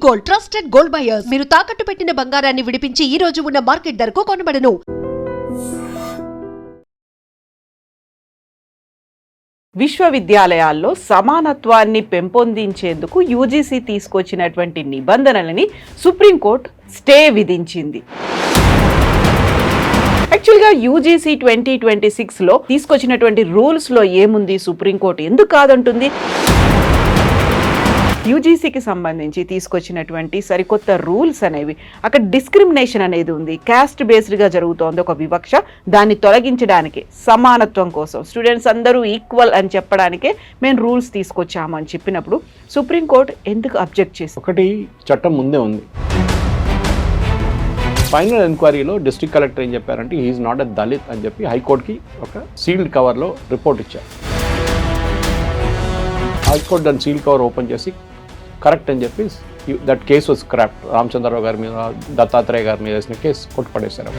Gold, trusted gold buyers. మీరు తాకట్టు పెట్టిన బంగారాన్ని విడిపించి ఈ రోజు ఉన్న మార్కెట్ ధరకు కొనబడను. విశ్వవిద్యాలయాల్లో సమానత్వాన్ని పెంపొందించేందుకు యూజీసీ తీసుకొచ్చినటువంటి నిబంధనలని సుప్రీంకోర్టు స్టే విధించింది. యాక్చువల్గా యూజీసీ 2026లో తీసుకొచ్చినటువంటి రూల్స్లో ఏముంది, సుప్రీంకోర్టు ఎందుకు కాదంటుంది? యూజీసీకి సంబంధించి తీసుకొచ్చినటువంటి సరికొత్త రూల్స్ అనేవి, అక్కడ డిస్క్రిమినేషన్ అనేది ఉంది, క్యాస్ట్ బేస్డ్గా జరుగుతోంది ఒక వివక్ష, దాన్ని తొలగించడానికి సమానత్వం కోసం స్టూడెంట్స్ అందరూ ఈక్వల్ అని చెప్పడానికే మేము రూల్స్ తీసుకొచ్చాము అని చెప్పినప్పుడు సుప్రీంకోర్టు ఎందుకు అబ్జెక్ట్ చేసింది? ఒకటి చట్టం ముందే ఉంది. ఫైనల్ ఎంక్వైరీలో డిస్ట్రిక్ట్ కలెక్టర్ ఏం చెప్పారంటే హీఈస్ నాట్ ఎ దళిత్ అని చెప్పి హైకోర్టుకి ఒక సీల్డ్ కవర్లో రిపోర్ట్ ఇచ్చారు. హైకోర్టు దాని సీల్డ్ కవర్ ఓపెన్ చేసి కరెక్ట్ అని చెప్పి that case was scrapped. Ramachandrarao గారి మీద, దత్తాత్రేయ గారి మీద వేసిన కేసు కొట్టుపడేశారు.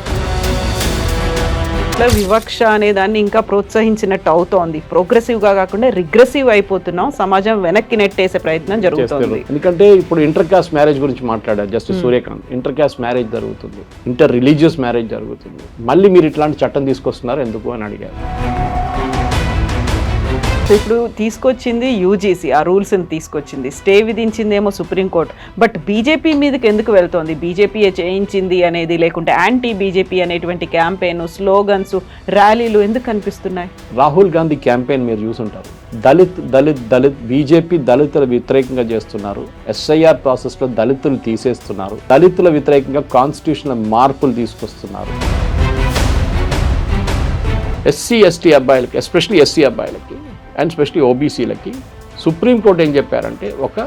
వివక్ష అనే దాన్ని ఇంకా ప్రోత్సహించినట్టు అవుతోంది. ప్రోగ్రెసివ్గా కాకుండా రిగ్రెసివ్ అయిపోతున్నాం, సమాజం వెనక్కి నెట్టేసే ప్రయత్నం జరుగుతుంది. ఎందుకంటే ఇప్పుడు ఇంటర్ కాస్ట్ మ్యారేజ్ గురించి మాట్లాడారు justice Suryakant. Inter caste marriage జరుగుతుంది, ఇంటర్ రిలీజియస్ మ్యారేజ్ జరుగుతుంది, మళ్ళీ మీరు ఇట్లాంటి చట్టం తీసుకొస్తున్నారు ఎందుకు అని అడిగారు. ఇప్పుడు తీసుకొచ్చింది యూజీసీ, ఆ రూల్స్ని తీసుకొచ్చింది, స్టే విధించిందేమో సుప్రీంకోర్టు. బట్ బీజేపీ మీదకి ఎందుకు వెళ్తోంది? బీజేపీయే చేయించింది అనేది, లేకుంటే యాంటీ బీజేపీ అనేటువంటి క్యాంపెయిన్, స్లోగన్స్, ర్యాలీలు ఎందుకు కనిపిస్తున్నాయి? రాహుల్ గాంధీ క్యాంపెయిన్ మీరు చూసుంటారు. దళిత్ దళిత్ దళిత్, బీజేపీ దళితుల వ్యతిరేకంగా చేస్తున్నారు, ఎస్ఐఆర్ ప్రాసెస్లో దళితులు తీసేస్తున్నారు, దళితుల వ్యతిరేకంగా కాన్స్టిట్యూషనల్ మార్పులు తీసుకొస్తున్నారు. ఎస్సీ ఎస్టీ అబ్బాయిలకి, ఎస్పెషలీ ఎస్సీ అబ్బాయిలకి అండ్ స్పెషలీ ఓబీసీలకి సుప్రీంకోర్టు ఏం చెప్పారంటే ఒక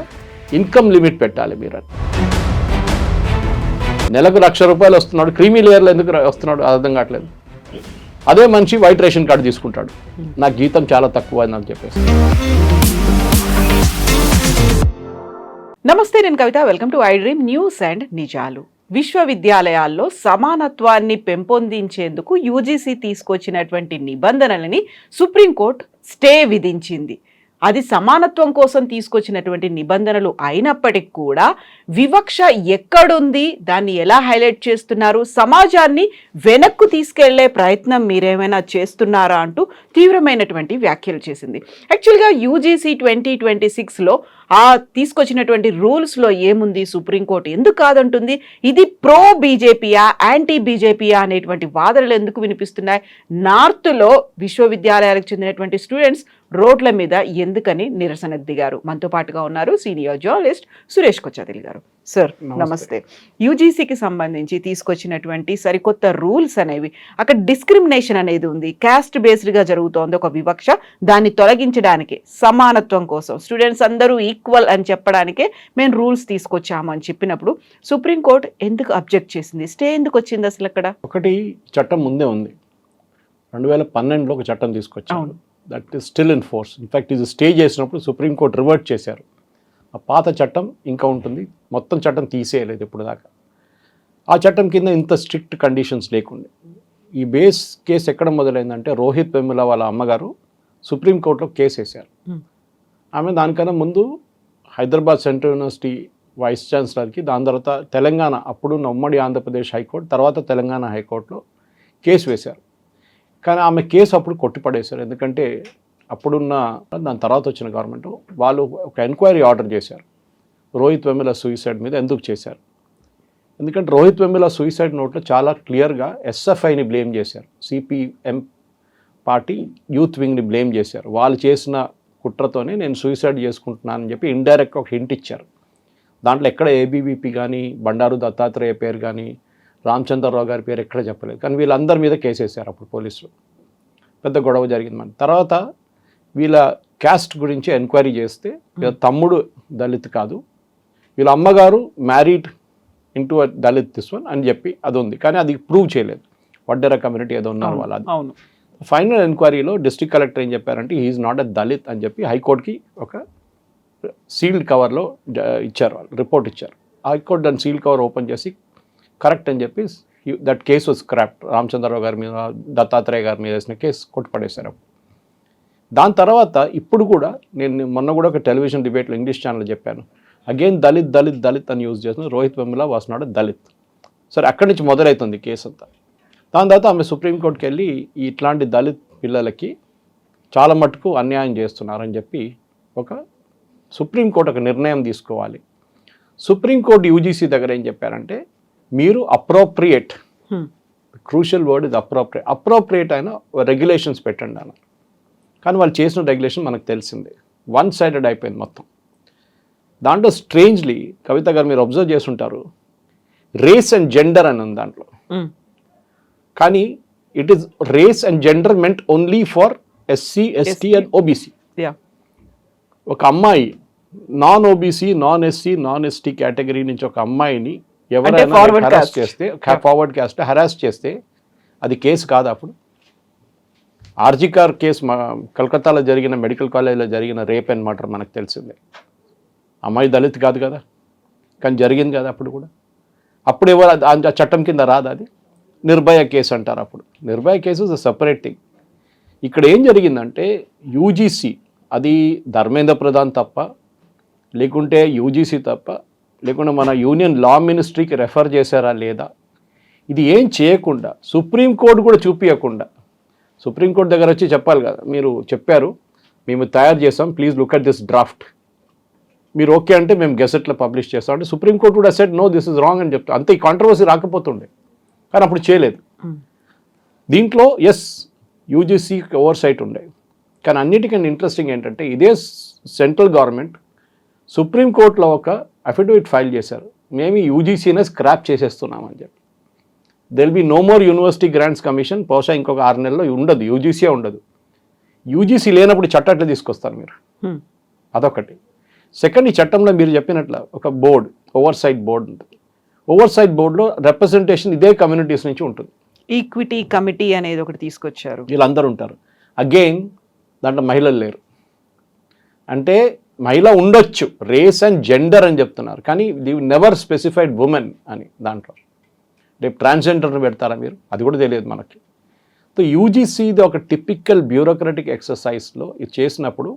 ఇన్కమ్ లిమిట్ పెట్టాలి. మీరు నెలకు ₹1,00,000 వస్తున్నాడు, క్రీమీ లేయర్లో ఎందుకు వస్తున్నాడు అర్థం కావట్లేదు. అదే మనిషి వైట్ రేషన్ కార్డు తీసుకుంటాడు, నాకు జీతం చాలా తక్కువ అని నాకు చెప్పేసి. నమస్తే, నేను Kavitha. Welcome to iDream news and నిజాలు. విశ్వవిద్యాలయాల్లో సమానత్వాన్ని పెంపొందించేందుకు యూజీసీ తీసుకొచ్చినటువంటి నిబంధనలని సుప్రీంకోర్టు స్టే విధించింది. అది సమానత్వం కోసం తీసుకొచ్చినటువంటి నిబంధనలు అయినప్పటికీ కూడా వివక్ష ఎక్కడుంది, దాన్ని ఎలా హైలైట్ చేస్తున్నారు, సమాజాన్ని వెనక్కు తీసుకెళ్లే ప్రయత్నం మీరేమైనా చేస్తున్నారా అంటూ తీవ్రమైనటువంటి వ్యాఖ్యలు చేసింది. యాక్చువల్గా యూజీసీ 2026లో ఆ తీసుకొచ్చినటువంటి రూల్స్లో ఏముంది, సుప్రీంకోర్టు ఎందుకు కాదంటుంది? ఇది ప్రో బీజేపీయా, యాంటీ బీజేపీయా అనేటువంటి వాదనలు ఎందుకు వినిపిస్తున్నాయి? నార్త్లో విశ్వవిద్యాలయాలకు చెందినటువంటి స్టూడెంట్స్ రోడ్ల మీద ఎందుకని నిరసన దిగారు? మనతో పాటుగా ఉన్నారు సీనియర్ జర్నలిస్ట్ సురేష్ కొచ్చాదిల్ గారు. సార్ నమస్తే. యూజీసీకి సంబంధించి తీసుకొచ్చినటువంటి సరికొత్త రూల్స్ అనేవి, అక్కడ డిస్క్రిమినేషన్ అనేది ఉంది, క్యాస్ట్ బేస్డ్గా జరుగుతోంది ఒక వివక్ష, దాన్ని తొలగించడానికి సమానత్వం కోసం స్టూడెంట్స్ అందరూ ఈక్వల్ అని చెప్పడానికే మేము రూల్స్ తీసుకొచ్చాము అని చెప్పినప్పుడు సుప్రీంకోర్టు ఎందుకు అబ్జెక్ట్ చేసింది? స్టే ఎందుకు వచ్చింది అసలు అక్కడ? ఒకటి చట్టం ముందే ఉంది. 2012లో ఒక చట్టం తీసుకొచ్చాము, that is still in force. In fact ఇది స్టే చేసినప్పుడు సుప్రీంకోర్టు రివర్ట్ చేశారు. ఆ పాత చట్టం ఇంకా ఉంటుంది, మొత్తం చట్టం తీసేయలేదు ఇప్పుడు దాకా. ఆ చట్టం కింద ఇంత స్ట్రిక్ట్ కండిషన్స్ లేకుండే. ఈ బేస్ కేసు ఎక్కడ మొదలైందంటే రోహిత్ వెముల వాళ్ళ అమ్మగారు సుప్రీంకోర్టులో కేసు వేశారు. ఆమె దానికన్నా ముందు హైదరాబాద్ సెంట్రల్ యూనివర్సిటీ వైస్ ఛాన్సలర్కి, దాని తర్వాత తెలంగాణ, అప్పుడున్న ఉమ్మడి ఆంధ్రప్రదేశ్ హైకోర్టు, తర్వాత తెలంగాణ హైకోర్టులో కేసు వేశారు. కానీ ఆమె కేసు అప్పుడు కొట్టిపడేశారు. ఎందుకంటే అప్పుడున్న దాని తర్వాత వచ్చిన గవర్నమెంట్ వాళ్ళు ఒక ఎంక్వైరీ ఆర్డర్ చేశారు రోహిత్ వెముల సూసైడ్ మీద. ఎందుకు చేశారు? ఎందుకంటే రోహిత్ వెముల సూసైడ్ నోట్లో చాలా క్లియర్గా ఎస్ఎఫ్ఐని బ్లేమ్ చేశారు, సిపిఎం పార్టీ యూత్ వింగ్ని బ్లేమ్ చేశారు. వాళ్ళు చేసిన కుట్రతోనే నేను సూసైడ్ చేసుకుంటున్నానని చెప్పి ఇండైరెక్ట్గా ఒక హింట్ ఇచ్చారు. దాంట్లో ఎక్కడ ఏబీవీపీ కానీ, బండారు దత్తాత్రేయ పేరు కానీ, రామచంద్రరావు గారి పేరు ఎక్కడ చెప్పలేదు. కానీ వీళ్ళందరి మీద కేసు వేశారు అప్పుడు పోలీసులు. పెద్ద గొడవ జరిగింది. మన తర్వాత వీళ్ళ క్యాస్ట్ గురించి ఎంక్వైరీ చేస్తే వీళ్ళ తమ్ముడు దళిత్ కాదు, వీళ్ళ అమ్మగారు married into Dalit this one అని చెప్పి అది ఉంది. కానీ అది ప్రూవ్ చేయలేదు. వడ్డెర కమ్యూనిటీ ఏదో ఉన్నారు వాళ్ళు. అది ఫైనల్ ఎంక్వైరీలో డిస్ట్రిక్ట్ కలెక్టర్ ఏం చెప్పారంటే హీఈస్ నాట్ ఎ దళిత్ అని చెప్పి హైకోర్టుకి ఒక సీల్డ్ కవర్లో ఇచ్చారు, వాళ్ళు రిపోర్ట్ ఇచ్చారు. హైకోర్టు దాని సీల్డ్ కవర్ ఓపెన్ చేసి కరెక్ట్ అని చెప్పి that case was scrapped. Ramachandrarao గారి మీద, దత్తాత్రేయ గారి మీద వేసిన కేసు కొట్టుపడేశారు. దాని తర్వాత ఇప్పుడు కూడా నేను మొన్న కూడా ఒక టెలివిజన్ డిబేట్లో ఇంగ్లీష్ ఛానల్ చెప్పాను, అగైన్ దళిత్ అని యూజ్ చేస్తున్నారు. Rohith Vemula was not Dalit. సరే, అక్కడి నుంచి మొదలవుతుంది కేసు అంతా. దాని తర్వాత ఆమె సుప్రీంకోర్టుకి వెళ్ళి ఇట్లాంటి దళిత్ పిల్లలకి చాలా మటుకు అన్యాయం చేస్తున్నారని చెప్పి సుప్రీంకోర్టు ఒక నిర్ణయం తీసుకోవాలి. సుప్రీంకోర్టు యూజీసీ దగ్గర ఏం చెప్పారంటే, మీరు అప్రోప్రియేట్, క్రూషియల్ వర్డ్ ఇది అప్రోప్రియేట్ అయిన రెగ్యులేషన్స్ పెట్టండి అన్న. కానీ వాళ్ళు చేసిన రెగ్యులేషన్ మనకు తెలిసిందే, వన్ సైడెడ్ అయిపోయింది మొత్తం. దాంట్లో స్ట్రేంజ్లీ కవిత గారు మీరు అబ్జర్వ్ చేస్తుంటారు, రేస్ అండ్ జెండర్ అని ఉంది దాంట్లో. కానీ it is race and gender meant only for SC, ST and OBC. ఒక అమ్మాయి non OBC, non SC, non ST category నుంచి ఒక అమ్మాయిని ఎవరైనా హరాస్ చేస్తే, ఫార్వర్డ్ క్యాస్ట్ హరాస్ చేస్తే అది కేసు కాదు. అప్పుడు ఆర్జికార్ కేసు కలకత్తాలో జరిగిన మెడికల్ కాలేజ్లో జరిగిన రేప్ అండ్ మర్డర్ మనకు తెలిసిందే. అమ్మాయి దళిత్ కాదు కదా, కానీ జరిగింది కదా అప్పుడు కూడా. అప్పుడు ఎవరు ఆ చట్టం కింద రాదు, అది నిర్భయ కేసు అంటారు. అప్పుడు Nirbhaya case is a separate thing. ఇక్కడ ఏం జరిగిందంటే యూజీసీ, అది ధర్మేంద్ర ప్రధాన్ తప్ప, లేకుంటే యూజీసీ తప్ప, లేకుంటే మన యూనియన్ లా మినిస్ట్రీకి రెఫర్ చేశారా లేదా, ఇది ఏం చేయకుండా సుప్రీంకోర్టు కూడా చూపించకుండా, సుప్రీంకోర్టు దగ్గర వచ్చి చెప్పాలి కదా, మీరు చెప్పారు మేము తయారు చేసాం, please look at this draft, మీరు ఓకే అంటే మేము గెజెట్లో పబ్లిష్ చేస్తాం అంటే సుప్రీంకోర్టు కూడా said no this is wrong అని చెప్తాం. అంతే, ఈ కాంట్రవర్సీ రాకపోతుండే, కానీ అప్పుడు చేయలేదు. దీంట్లో ఎస్ యూజీసీ ఓవర్ సైట్ ఉండే, కానీ అన్నిటికన్నా ఇంట్రెస్టింగ్ ఏంటంటే ఇదే సెంట్రల్ గవర్నమెంట్ సుప్రీంకోర్టులో ఒక అఫిడవిట్ ఫైల్ చేశారు, మేము యూజీసీనే స్క్రాప్ చేసేస్తున్నామని చెప్పి. There'll be no more University Grants Commission. బహుశా ఇంకొక 6 నెలల్లో ఉండదు, యూజీసీ ఉండదు. యూజీసీ లేనప్పుడు చట్టాలు తీసుకొస్తారు మీరు, అదొకటి. సెకండ్, ఈ చట్టంలో మీరు చెప్పినట్లు ఒక బోర్డు, ఓవర్ సైట్ బోర్డు ఉంటుంది. ఓవర్ సైట్ బోర్డులో రిప్రజెంటేషన్ ఇదే కమ్యూనిటీస్ నుంచి ఉంటుంది. ఈక్విటీ కమిటీ అనేది ఒకటి తీసుకొచ్చారు, వీళ్ళందరూ ఉంటారు. అగైన్ దాంట్లో మహిళలు లేరు. అంటే మహిళ ఉండొచ్చు, రేస్ అండ్ జెండర్ అని చెప్తున్నారు, కానీ ది నెవర్ స్పెసిఫైడ్ ఉమెన్ అని. దాంట్లో రేపు ట్రాన్స్జెండర్ని పెడతారా మీరు, అది కూడా తెలియదు మనకి. సో యూజీసీది ఒక టిపికల్ బ్యూరోక్రటిక్ ఎక్సర్సైజ్లో ఇది చేసినప్పుడు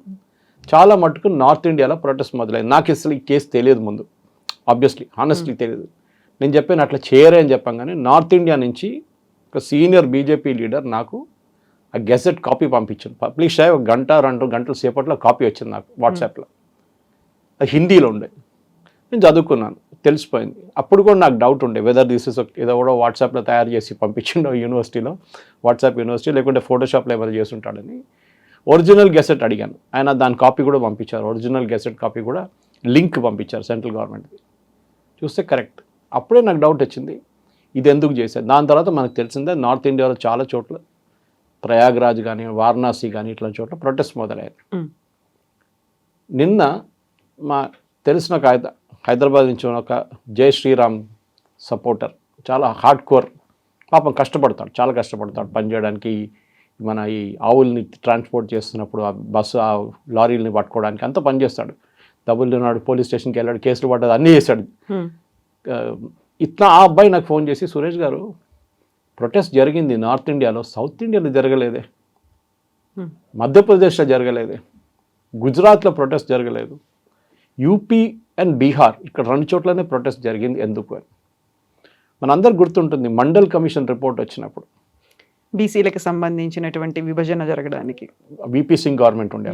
చాలా మటుకు నార్త్ ఇండియాలో ప్రొటెస్ట్ మొదలైంది. నాకు అసలు ఈ కేసు తెలియదు ముందు, ఆబ్వియస్లీ హానెస్ట్లీ తెలియదు. నేను చెప్పాను అట్లా చేయరే అని చెప్పంగానే నార్త్ ఇండియా నుంచి ఒక సీనియర్ బీజేపీ లీడర్ నాకు ఆ గెజెట్ కాపీ పంపించాను. పబ్లిష్ అయ్యి 1-2 గంటల సేపట్లో కాపీ వచ్చింది నాకు వాట్సాప్లో. అది హిందీలో ఉండే, నేను చదువుకున్నాను, తెలిసిపోయింది. అప్పుడు కూడా నాకు డౌట్ ఉండే వెదర్ దిస్ ఇస్ ఏదో కూడా వాట్సాప్లో తయారు చేసి పంపించిండో యూనివర్సిటీలో, వాట్సాప్ యూనివర్సిటీ, లేకుంటే ఫోటోషాప్లో ఎవరు చేసి ఉంటాడని. ఒరిజినల్ గెసెట్ అడిగాను, ఆయన దాని కాపీ కూడా పంపించారు. ఒరిజినల్ గెసెట్ కాపీ కూడా లింక్ పంపించారు సెంట్రల్ గవర్నమెంట్కి. చూస్తే కరెక్ట్. అప్పుడే నాకు డౌట్ వచ్చింది ఇది ఎందుకు చేశారు. దాని తర్వాత మనకు తెలిసిందే నార్త్ ఇండియాలో చాలా చోట్ల, ప్రయాగ్రాజ్ కానీ వారణాసి కానీ ఇట్లా చోట్ల ప్రొటెస్ట్ మొదలయ్యాయి. నిన్న మా తెలిసిన ఒక హైదరాబాద్ నుంచి ఒక జై శ్రీరామ్ సపోర్టర్, చాలా హార్డ్ కోర్, పాపం కష్టపడతాడు, చాలా కష్టపడతాడు పనిచేయడానికి. మన ఈ ఆవుల్ని ట్రాన్స్పోర్ట్ చేస్తున్నప్పుడు ఆ బస్సు, ఆ లారీలని పట్టుకోవడానికి అంతా పనిచేస్తాడు. డబ్బులు ఉన్నాడు, పోలీస్ స్టేషన్కి వెళ్ళాడు, కేసులు పడ్డాడు, అన్నీ చేశాడు. ఇట్లా ఆ అబ్బాయి నాకు ఫోన్ చేసి, సురేష్ గారు ప్రొటెస్ట్ జరిగింది నార్త్ ఇండియాలో, సౌత్ ఇండియాలో జరగలేదే, మధ్యప్రదేశ్లో జరగలేదే, గుజరాత్లో ప్రొటెస్ట్ జరగలేదు, యూపీ అండ్ బీహార్ ఇక్కడ 2 చోట్లనే ప్రొటెస్ట్ జరిగింది, ఎందుకు అని. మనందరికి గుర్తుంటుంది మండల్ కమిషన్ రిపోర్ట్ వచ్చినప్పుడు, బీసీలకు సంబంధించినటువంటి విభజన జరగడానికి విపి సింగ్ గవర్నమెంట్ ఉండే.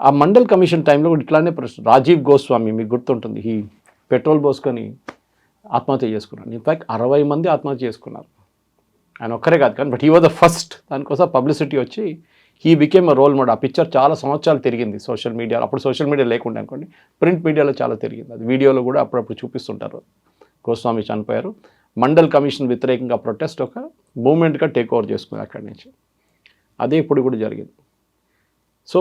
ఆ మండల్ కమిషన్ టైంలో కూడా ఇట్లానే రాజీవ్ గోస్వామి, మీకు గుర్తుంటుంది, ఈ పెట్రోల్ పోసుకొని ఆత్మహత్య చేసుకున్నాడు. ఇన్ఫ్యాక్ట్ 60 మంది ఆత్మహత్య చేసుకున్నారు. ఆయన ఒక్కరే కాదు, కానీ but he was the first. దానికోసం పబ్లిసిటీ వచ్చి he became a role model. ఆ పిక్చర్ చాలా సంవత్సరాలు తిరిగింది సోషల్ మీడియాలో. అప్పుడు సోషల్ మీడియా లేకుండా అనుకోండి, ప్రింట్ మీడియాలో చాలా తిరిగింది. అది వీడియోలో కూడా అప్పుడప్పుడు చూపిస్తుంటారు. గోస్వామి చనిపోయారు. మండల్ కమిషన్ వ్యతిరేకంగా ప్రొటెస్ట్ ఒక మూమెంట్గా టేక్ ఓవర్ చేసుకుంది అక్కడి నుంచి. అదే ఇప్పుడు కూడా జరిగింది. సో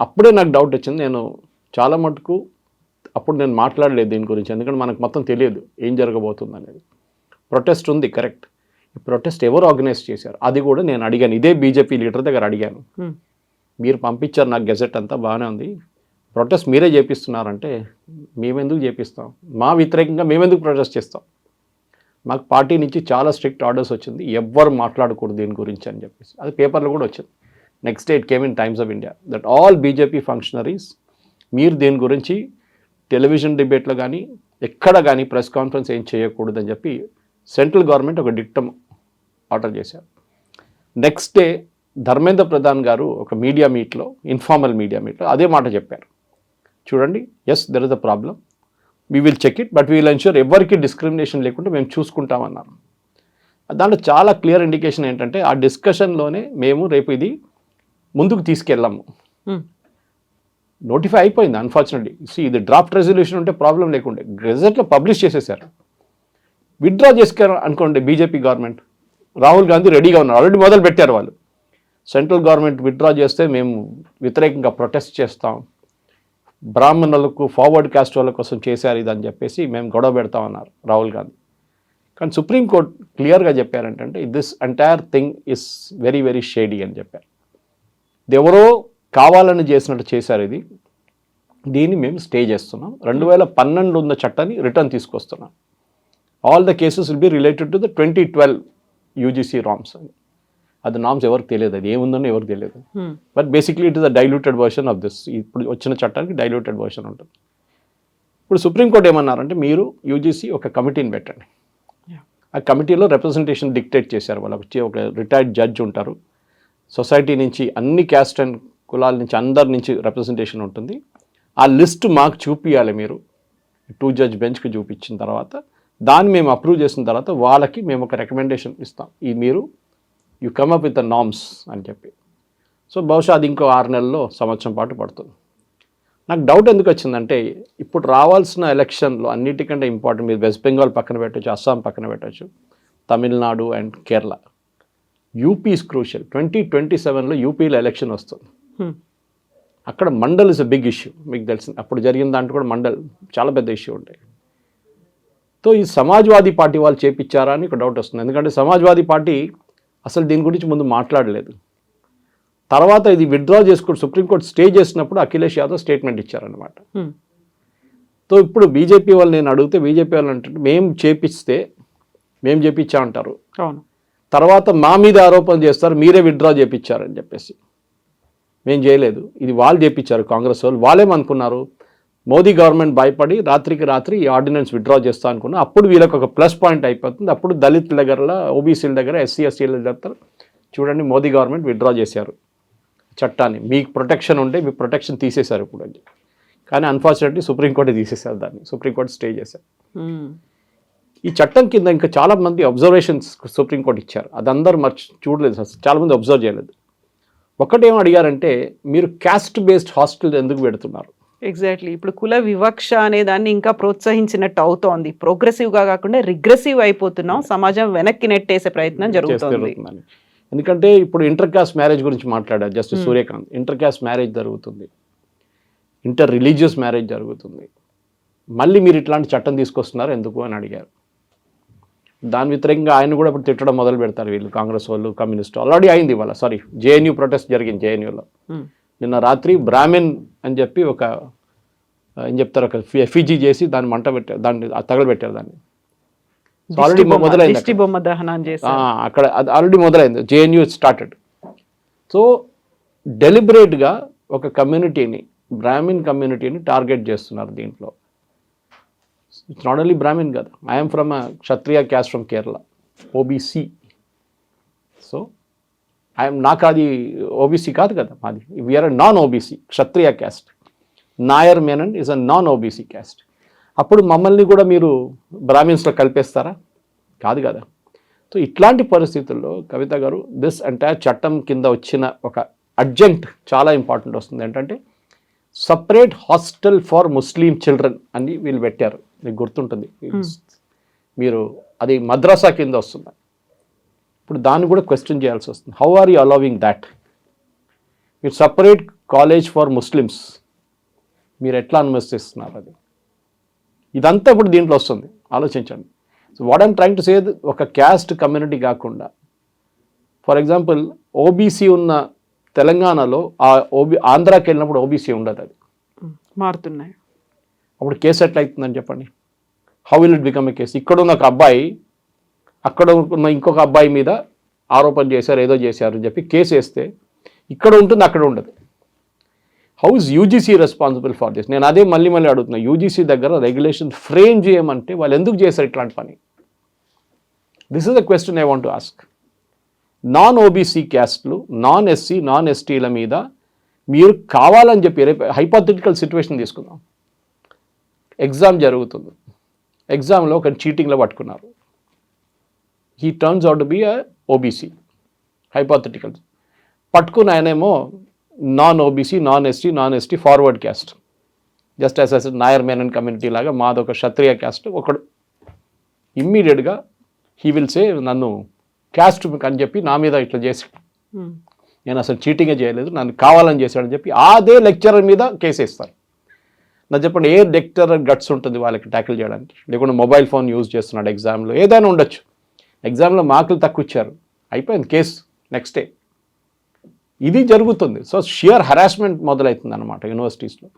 అప్పుడే నాకు డౌట్ వచ్చింది. నేను చాలా మటుకు అప్పుడు నేను మాట్లాడలేదు దీని గురించి, ఎందుకంటే మనకు మొత్తం తెలియదు ఏం జరగబోతుంది అనేది. ప్రొటెస్ట్ ఉంది, కరెక్ట్. ఈ ప్రొటెస్ట్ ఎవరు ఆర్గనైజ్ చేశారు అది కూడా నేను అడిగాను, ఇదే బీజేపీ లీడర్ దగ్గర అడిగాను. మీరు పంపించారు నాకు గెజెట్ అంతా బాగానే ఉంది, ప్రొటెస్ట్ మీరే చేపిస్తున్నారంటే మేమెందుకు చేపిస్తాం, మా వ్యతిరేకంగా మేమెందుకు ప్రొటెస్ట్ చేస్తాం, మాకు పార్టీ నుంచి చాలా స్ట్రిక్ట్ ఆర్డర్స్ వచ్చింది, ఎవ్వరు మాట్లాడకూడదు దీని గురించి అని చెప్పేసి. అది పేపర్లో కూడా వచ్చింది. Next day it came in times of India that all BJP functionaries, మీరు దీని గురించి టెలివిజన్ డిబేట్లో కానీ ఎక్కడ కానీ ప్రెస్ కాన్ఫరెన్స్ ఏం చేయకూడదని చెప్పి సెంట్రల్ గవర్నమెంట్ ఒక డిక్టమ్ ఆర్డర్ చేశారు. నెక్స్ట్ డే ధర్మేంద్ర ప్రధాన్ గారు ఒక మీడియా మీట్లో, ఇన్ఫార్మల్ మీడియా మీట్లో అదే మాట చెప్పారు. చూడండి, yes there is the problem, we will check it, but we will ensure ఎవరికి డిస్క్రిమినేషన్ లేకుండా మేము చూసుకుంటామన్నారు. దాంట్లో చాలా క్లియర్ ఇండికేషన్ ఏంటంటే ఆ డిస్కషన్లోనే మేము రేపు ఇది ముందుకు తీసుకెళ్ళాము. నోటిఫై అయిపోయింది అన్ఫార్చునేట్లీ. ఇది డ్రాఫ్ట్ రెజల్యూషన్ ఉంటే ప్రాబ్లం లేకుండే, గెజెట్లో పబ్లిష్ చేసేసారు. విత్డ్రా చేసుకోరు అనుకోండి బీజేపీ గవర్నమెంట్, రాహుల్ గాంధీ రెడీగా ఉన్నారు, ఆల్రెడీ మొదలు పెట్టారు వాళ్ళు. సెంట్రల్ గవర్నమెంట్ విత్డ్రా చేస్తే మేము వ్యతిరేకంగా ప్రొటెస్ట్ చేస్తాం, బ్రాహ్మణులకు ఫార్వర్డ్ క్యాస్ట్ వాళ్ళ కోసం చేశారు ఇదని చెప్పేసి మేము గొడవ పెడతామన్నారు రాహుల్ గాంధీ. కానీ సుప్రీంకోర్టు క్లియర్గా చెప్పారంటే this entire thing is very very shady అని చెప్పారు. ఎవరో కావాలని చేసినట్టు చేశారు ఇది, దీన్ని మేము స్టే చేస్తున్నాం. 2012 ఉన్న చట్టాన్ని రిటర్న్ తీసుకొస్తున్నాం. All the cases will be related to the 2012 UGC norms అని. అది నామ్స్ ఎవరికి తెలియదు, అది ఏముందని ఎవరికి తెలియదు. But basically it is a diluted version of this. ఇప్పుడు వచ్చిన చట్టానికి డైల్యూటెడ్ వర్షన్ ఉంటుంది. ఇప్పుడు సుప్రీంకోర్టు ఏమన్నారంటే మీరు యూజీసీ ఒక కమిటీని పెట్టండి. ఆ కమిటీలో రిప్రజెంటేషన్ డిక్టేట్ చేశారు. వాళ్ళకి ఒక రిటైర్డ్ జడ్జ్ ఉంటారు, సొసైటీ నుంచి అన్ని క్యాస్ట్ అండ్ కులాల నుంచి అందరి నుంచి రిప్రజెంటేషన్ ఉంటుంది. ఆ లిస్ట్ మాకు చూపించాలి మీరు, 2 జడ్జ్ బెంచ్కి చూపించిన తర్వాత దాన్ని మేము అప్రూవ్ చేసిన తర్వాత వాళ్ళకి మేము ఒక రికమెండేషన్ ఇస్తాం, ఈ మీరు you come up with the norms అని చెప్పి. సో బహుశా అది ఇంకో 6 నెలల్లో సంవత్సరం పాటు పడుతుంది. నాకు డౌట్ ఎందుకు వచ్చిందంటే ఇప్పుడు రావాల్సిన ఎలక్షన్లో అన్నిటికంటే ఇంపార్టెంట్, మీరు వెస్ట్ బెంగాల్ పక్కన పెట్టచ్చు, అస్సాం పక్కన పెట్టచ్చు, Tamil Nadu and Kerala, UP is crucial. 2027లో యూపీలో ఎలక్షన్ వస్తుంది. అక్కడ Mandal is a big issue, మీకు తెలిసింది. అప్పుడు జరిగిన దాంట్లో కూడా మండల్ చాలా పెద్ద ఇష్యూ ఉంటాయి. సో ఈ సమాజ్వాదీ పార్టీ వాళ్ళు చేపించారా అని ఒక డౌట్ వస్తుంది. ఎందుకంటే సమాజ్వాదీ పార్టీ అసలు దీని గురించి ముందు మాట్లాడలేదు. తర్వాత ఇది విత్డ్రా చేసుకుంటూ సుప్రీంకోర్టు స్టే చేసినప్పుడు అఖిలేష్ యాదవ్ స్టేట్మెంట్ ఇచ్చారనమాట. సో ఇప్పుడు బీజేపీ వాళ్ళు నేను అడిగితే బీజేపీ వాళ్ళు అంటే మేము చేపించా అంటారు, అవును, తర్వాత మా మీద ఆరోపణ చేస్తారు మీరే విత్డ్రా చేపించారని చెప్పేసి. మేము చేయలేదు, ఇది వాళ్ళు చేపించారు కాంగ్రెస్ వాళ్ళు. వాళ్ళేమనుకున్నారు, మోదీ గవర్నమెంట్ భయపడి రాత్రికి రాత్రి ఈ ఆర్డినెన్స్ విత్డ్రా చేస్తా అనుకున్నా. అప్పుడు వీళ్ళకి ఒక ప్లస్ పాయింట్ అయిపోతుంది. అప్పుడు దళితుల దగ్గర, ఓబీసీల దగ్గర, ఎస్సీ ఎస్టీల దగ్గర చూడండి మోదీ గవర్నమెంట్ విత్డ్రా చేశారు చట్టాన్ని, మీకు ప్రొటెక్షన్ ఉంటే మీ ప్రొటెక్షన్ తీసేశారు ఇప్పుడు అని. కానీ అన్ఫార్చునేట్లీ సుప్రీంకోర్టు తీసేశారు దాన్ని, సుప్రీంకోర్టు స్టే చేశారు. ఈ చట్టం కింద ఇంకా చాలా మంది అబ్జర్వేషన్స్ సుప్రీంకోర్టు ఇచ్చారు, అది అందరూ చూడలేదు, చాలామంది అబ్జర్వ్ చేయలేదు. ఒకటేమో అడిగారంటే మీరు క్యాస్ట్ బేస్డ్ హాస్టల్ ఎందుకు పెడుతున్నారు. ఎగ్జాక్ట్లీ, ఇప్పుడు కుల వివక్ష అనే దాన్ని ఇంకా ప్రోత్సహించినట్టు అవుతోంది. ప్రోగ్రెసివ్గా కాకుండా రిగ్రెసివ్ అయిపోతున్నాం, సమాజం వెనక్కి నెట్టేసే ప్రయత్నం జరుగుతుంది. ఎందుకంటే ఇప్పుడు ఇంటర్ కాస్ట్ మ్యారేజ్ గురించి మాట్లాడారు justice Suryakant. Inter caste marriage జరుగుతుంది, ఇంటర్ రిలీజియస్ మ్యారేజ్ జరుగుతుంది, మళ్ళీ మీరు ఇట్లాంటి చట్టం తీసుకొస్తున్నారు ఎందుకు అని అడిగారు. దాని వ్యతిరేకంగా ఆయన కూడా ఇప్పుడు తిట్టడం మొదలు పెడతారు వీళ్ళు, కాంగ్రెస్ వాళ్ళు, కమ్యూనిస్ట్. ఆల్రెడీ అయింది ఇవాళ, సారీ జేఎన్యూ ప్రొటెస్ట్ జరిగింది జేఎన్యూలో నిన్న రాత్రి. బ్రాహ్మిన్ అని చెప్పి ఒక ఏం చెప్తారు, ఒక ఎఫిజీ చేసి దాన్ని మంట పెట్టారు, దాన్ని తగలబెట్టారు దాన్ని. ఆల్రెడీ మొదలైంది అక్కడ, అది ఆల్రెడీ మొదలైంది, జేఎన్యూ స్టార్టెడ్. సో డెలిబరేట్గా ఒక కమ్యూనిటీని, బ్రాహ్మిన్ కమ్యూనిటీని టార్గెట్ చేస్తున్నారు దీంట్లో. ఇట్స్ నాట్ ఓన్లీ బ్రాహ్మిన్ కదా, I'm from Kshatriya caste from Kerala, OBC. So నాకు అది ఓబీసీ కాదు కదా మాది, we are a non OBC Kshatriya caste. Nair Menon is a non OBC caste. అప్పుడు మమ్మల్ని కూడా మీరు బ్రాహ్మిన్స్లో కలిపేస్తారా? కాదు కదా. సో ఇట్లాంటి పరిస్థితుల్లో కవిత గారు దిస్ ఎంటైర్ చట్టం కింద వచ్చిన ఒక అర్జెంట్ చాలా ఇంపార్టెంట్ వస్తుంది ఏంటంటే separate hostel for Muslim children అని వీళ్ళు పెట్టారు, మీకు గుర్తుంటుంది. మీరు అది మద్రసా కింద వస్తుంది. ఇప్పుడు దాన్ని కూడా క్వశ్చన్ చేయాల్సి వస్తుంది, how are you allowing that? మీరు సపరేట్ కాలేజ్ ఫర్ ముస్లిమ్స్ మీరు ఎట్లా అనుమతిస్తున్నారు? అది ఇదంతా ఇప్పుడు దీంట్లో వస్తుంది, ఆలోచించండి. So what I'm trying to say, ఒక క్యాస్ట్ కమ్యూనిటీ కాకుండా ఫర్ ఎగ్జాంపుల్ ఓబీసీ ఉన్న తెలంగాణలో ఆంధ్రాకి వెళ్ళినప్పుడు ఓబీసీ ఉండదు, అది మారుతున్నాయి. అప్పుడు కేసు ఎట్లా అవుతుందని చెప్పండి, how will it become a case? ఇక్కడ ఉన్న ఒక అబ్బాయి అక్కడ ఉన్న ఇంకొక అబ్బాయి మీద ఆరోపణ చేశారు, ఏదో చేశారు అని చెప్పి కేసు వేస్తే ఇక్కడ ఉంటుంది, అక్కడ ఉండదు. How is UGC responsible for this? నేను అదే మళ్ళీ అడుగుతున్నా. యూజీసీ దగ్గర రెగ్యులేషన్ ఫ్రేమ్ చేయమంటే వాళ్ళు ఎందుకు చేశారు ఇట్లాంటి పని? This is the question I want to ask. Non OBC క్యాస్ట్లు, నాన్ ఎస్సీ, నాన్ ఎస్టీల మీద మీరు కావాలని చెప్పి, రేపు హైపోథెటికల్ సిచ్యువేషన్ తీసుకుందాం. ఎగ్జామ్ జరుగుతుంది, ఎగ్జామ్లో ఒక చీటింగ్లో పట్టుకున్నారు. He turns out to be a OBC, hypothetical. పట్టుకున్న ఆయనేమో non OBC, non ST, non ST, forward caste, just as Nair Menon community లాగా మాదొక క్షత్రియ క్యాస్ట్. ఒకడు ఇమ్మీడియట్గా హీ విల్ సే నన్ను క్యాస్ట్ అని చెప్పి నా మీద ఇట్లా చేశాడు, నేను అసలు చీటింగే చేయలేదు, నన్ను కావాలని చేశాడని చెప్పి అదే లెక్చరర్ మీద కేసు వేస్తారు. నాకు చెప్పండి, ఏ లెక్చరర్ గట్స్ ఉంటుంది వాళ్ళకి ట్యాకిల్ చేయడానికి? లేకుంటే మొబైల్ ఫోన్ యూజ్ చేస్తున్నాడు ఎగ్జామ్లో, ఏదైనా ఉండొచ్చు. ఎగ్జామ్లో మార్కులు తక్కువ ఇచ్చారు, అయిపోయింది కేసు, నెక్స్ట్ డే. ఇది జరుగుతుంది. సో షియర్ హరాస్మెంట్ మొదలవుతుంది అనమాట యూనివర్సిటీస్లో.